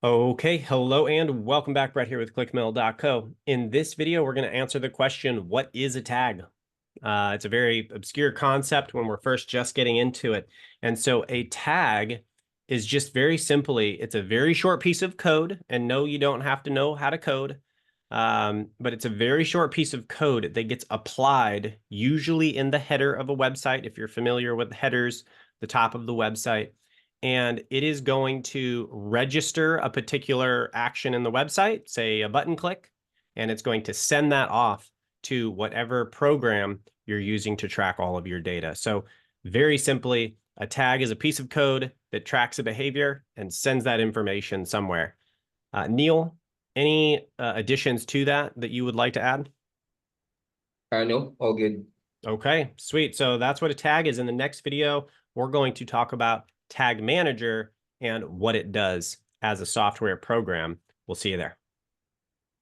Okay, hello and welcome back. Brett here with Clickmill.co. In this video, we're going to answer the question, what is a tag? It's a very obscure concept when we're first just getting into it. And so a tag is just very simply, it's a very short piece of code. And no, you don't have to know how to code. But it's a very short piece of code that gets applied usually in the header of a website. If you're familiar with headers, the top of the website, and it is going to register a particular action in the website, say a button click, and it's going to send that off to whatever program you're using to track all of your data. So very simply, a tag is a piece of code that tracks a behavior and sends that information somewhere. Neil, any additions to that you would like to add? No, all good. Okay, sweet. So that's what a tag is. In the next video, we're going to talk about Tag Manager and what it does as a software program. We'll see you there.